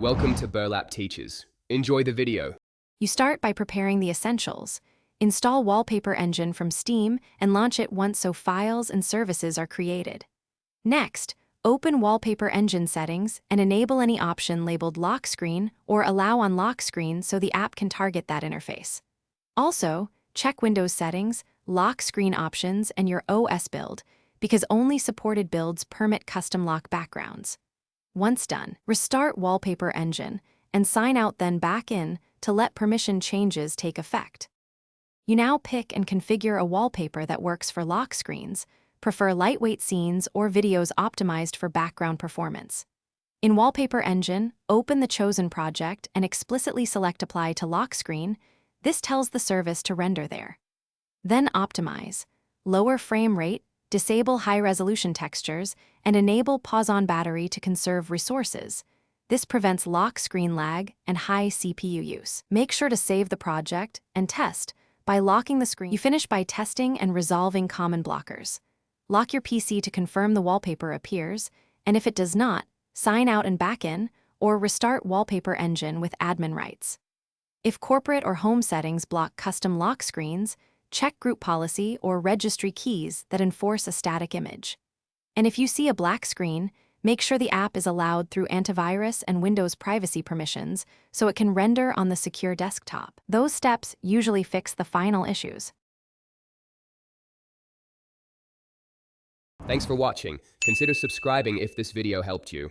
Welcome to Burlap Teaches. Enjoy the video. You start by preparing the essentials. Install Wallpaper Engine from Steam and launch it once so files and services are created. Next, open Wallpaper Engine settings and enable any option labeled Lock Screen or Allow on Lock Screen so the app can target that interface. Also, check Windows settings, lock screen options, and your OS build, because only supported builds permit custom lock backgrounds. Once done, restart Wallpaper Engine and sign out, then back in to let permission changes take effect. You now pick and configure a wallpaper that works for lock screens, prefer lightweight scenes or videos optimized for background performance. In Wallpaper Engine, open the chosen project and explicitly select Apply to Lock Screen. This tells the service to render there. Then optimize, lower frame rate, disable high-resolution textures, and enable pause on battery to conserve resources. This prevents lock screen lag and high CPU use. Make sure to save the project and test by locking the screen. You finish by testing and resolving common blockers. Lock your PC to confirm the wallpaper appears, and if it does not, sign out and back in, or restart Wallpaper Engine with admin rights. If corporate or home settings block custom lock screens, check group policy or registry keys that enforce a static image. And if you see a black screen, make sure the app is allowed through antivirus and Windows privacy permissions so it can render on the secure desktop. Those steps usually fix the final issues. Thanks for watching. Consider subscribing if this video helped you.